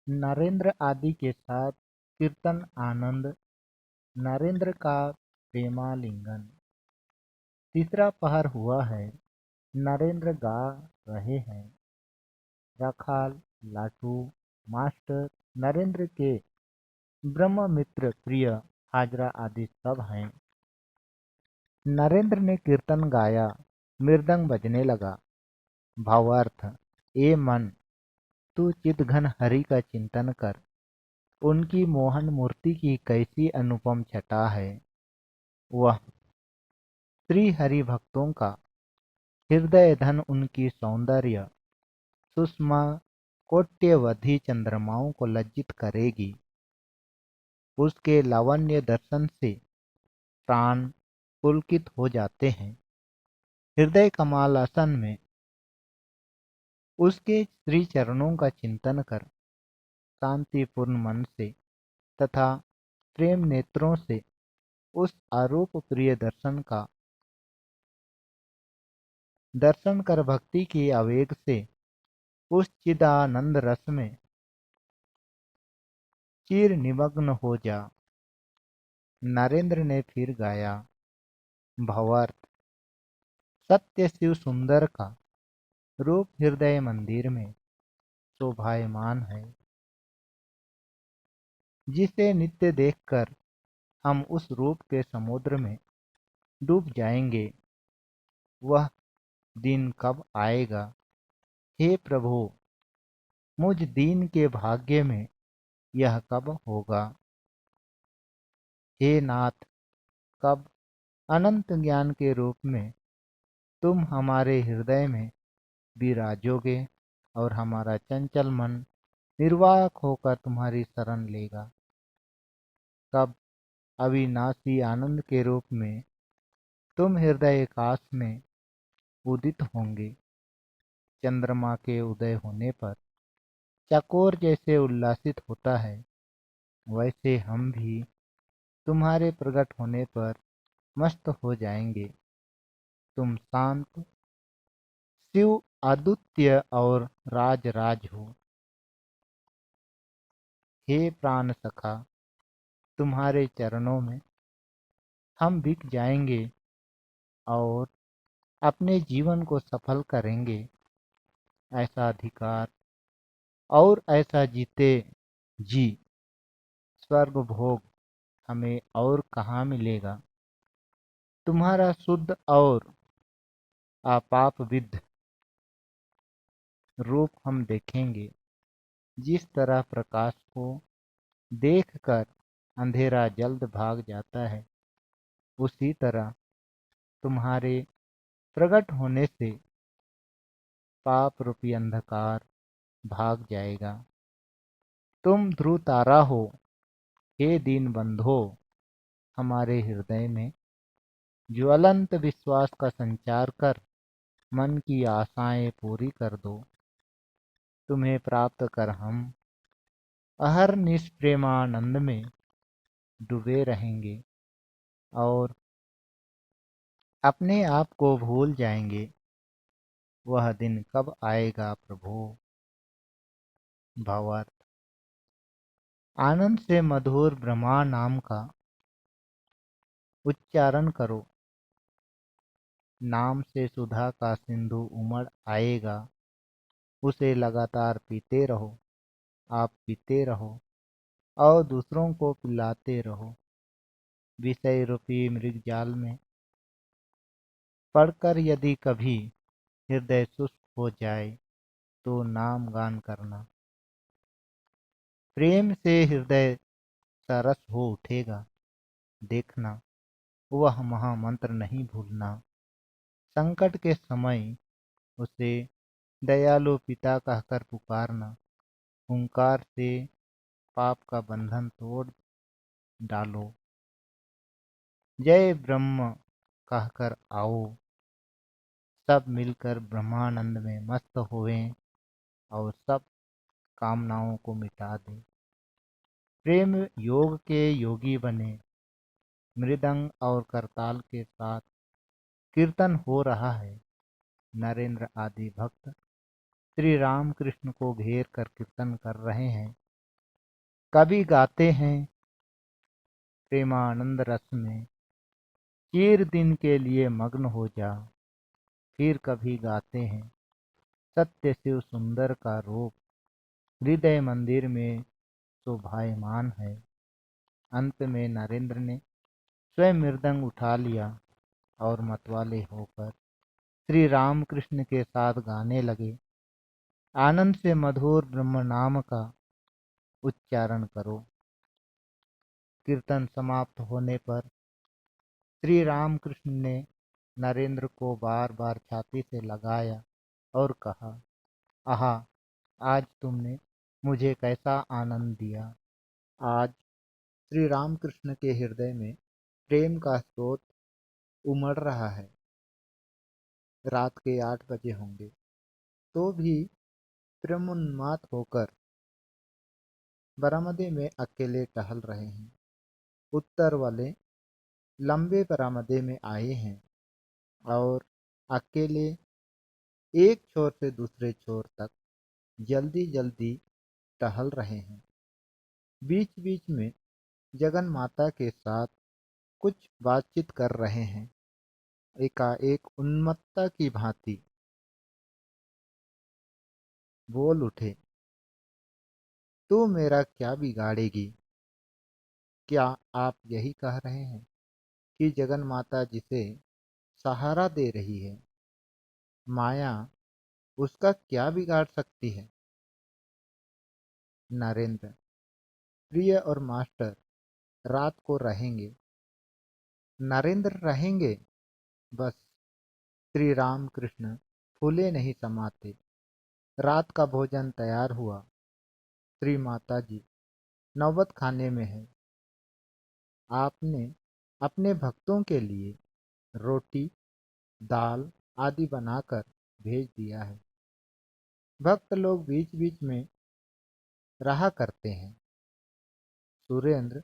नरेंद्र आदि के साथ कीर्तन आनंद। नरेंद्र का प्रेमालिंगन। तीसरा पहर हुआ है। नरेंद्र गा रहे हैं। रखाल, लाटू, मास्टर नरेंद्र के ब्रह्ममित्र प्रिय हाजरा आदि सब हैं। नरेंद्र ने कीर्तन गाया। मृदंग बजने लगा। भावार्थ। ए मन, तू चिदघन हरि का चिंतन कर। उनकी मोहन मूर्ति की कैसी अनुपम छटा है। वह श्री हरि भक्तों का हृदय धन, उनकी सौंदर्य सुषमा कोट्यवधि चंद्रमाओं को लज्जित करेगी। उसके लावण्य दर्शन से प्राण पुलकित हो जाते हैं। हृदय कमल आसन में उसके श्री चरणों का चिंतन कर शांतिपूर्ण मन से तथा प्रेम नेत्रों से उस आरूप प्रिय दर्शन कर भक्ति की आवेग से उस चिदानंद रस में चिर निमग्न हो जा। नरेंद्र ने फिर गाया। भावार्थ। सत्य शिव सुंदर का रूप हृदय मंदिर में शोभायमान है, जिसे नित्य देखकर हम उस रूप के समुद्र में डूब जाएंगे। वह दिन कब आएगा, हे प्रभु। मुझ दीन के भाग्य में यह कब होगा। हे नाथ, कब अनंत ज्ञान के रूप में तुम हमारे हृदय में विराजोगे और हमारा चंचल मन निर्वाक होकर तुम्हारी शरण लेगा। कब अविनाशी आनंद के रूप में तुम हृदय आकाश में उदित होंगे। चंद्रमा के उदय होने पर चकोर जैसे उल्लासित होता है, वैसे हम भी तुम्हारे प्रकट होने पर मस्त हो जाएंगे। तुम शांत शिव अद्वितीय और राज राज हो। हे प्राण सखा, तुम्हारे चरणों में हम बिक जाएंगे और अपने जीवन को सफल करेंगे। ऐसा अधिकार और ऐसा जीते जी स्वर्ग भोग हमें और कहाँ मिलेगा। तुम्हारा शुद्ध और आपाप विद्ध रूप हम देखेंगे। जिस तरह प्रकाश को देखकर अंधेरा जल्द भाग जाता है, उसी तरह तुम्हारे प्रकट होने से पाप रूपी अंधकार भाग जाएगा। तुम ध्रुव तारा हो, हे दीन बंधो। हमारे हृदय में ज्वलंत विश्वास का संचार कर मन की आशाएं पूरी कर दो। तुम्हें प्राप्त कर हम अहरनिश प्रेमानंद में डूबे रहेंगे और अपने आप को भूल जाएंगे। वह दिन कब आएगा प्रभु। भावार्थ। आनंद से मधुर ब्रह्मा नाम का उच्चारण करो। नाम से सुधा का सिंधु उमड़ आएगा। उसे लगातार पीते रहो। आप पीते रहो और दूसरों को पिलाते रहो। विषय रूपी मृगजाल में पढ़कर यदि कभी हृदय शुष्क हो जाए तो नाम गान करना। प्रेम से हृदय सरस हो उठेगा। देखना, वह महामंत्र नहीं भूलना। संकट के समय उसे दयालु पिता कहकर पुकारना। हुंकार से पाप का बंधन तोड़ डालो। जय ब्रह्म कहकर आओ। सब मिलकर ब्रह्मानंद में मस्त होवें और सब कामनाओं को मिटा दें। प्रेम योग के योगी बने। मृदंग और करताल के साथ कीर्तन हो रहा है। नरेंद्र आदि भक्त श्री राम कृष्ण को घेर कर कीर्तन कर रहे हैं। कभी गाते हैं प्रेमानंद रस में, चिर दिन के लिए मग्न हो जा। फिर कभी गाते हैं सत्य शिव सुंदर का रूप, हृदय मंदिर में शोभायमान है। अंत में नरेंद्र ने स्वयं मृदंग उठा लिया और मतवाले होकर श्री रामकृष्ण के साथ गाने लगे। आनंद से मधुर ब्रह्म नाम का उच्चारण करो। कीर्तन समाप्त होने पर श्री रामकृष्ण ने नरेंद्र को बार बार छाती से लगाया और कहा, आहा, आज तुमने मुझे कैसा आनंद दिया। आज श्री रामकृष्ण के हृदय में प्रेम का स्रोत उमड़ रहा है। रात के 8 बजे होंगे तो भी प्रेमोन्माद होकर बरामदे में अकेले टहल रहे हैं। उत्तर वाले लंबे बरामदे में आए हैं और अकेले एक छोर से दूसरे छोर तक जल्दी जल्दी टहल रहे हैं। बीच बीच में जगन माता के साथ कुछ बातचीत कर रहे हैं। एकाएक उन्मत्ता की भांति बोल उठे, तू मेरा क्या बिगाड़ेगी। क्या आप यही कह रहे हैं कि जगन माता जिसे सहारा दे रही है, माया उसका क्या बिगाड़ सकती है। नरेंद्र, प्रिय और मास्टर रात को रहेंगे। नरेंद्र रहेंगे, बस श्री राम कृष्ण फूले नहीं समाते। रात का भोजन तैयार हुआ। श्री माता जी नौबत खाने में है। आपने अपने भक्तों के लिए रोटी दाल आदि बनाकर भेज दिया है। भक्त लोग बीच बीच में रहा करते हैं। सुरेंद्र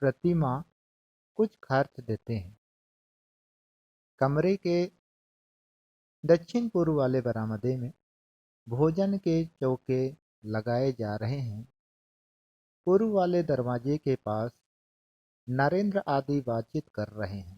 प्रतिमा कुछ खर्च देते हैं। कमरे के दक्षिण पूर्व वाले बरामदे में भोजन के चौके लगाए जा रहे हैं। पूर्व वाले दरवाजे के पास नरेंद्र आदि बातचीत कर रहे हैं।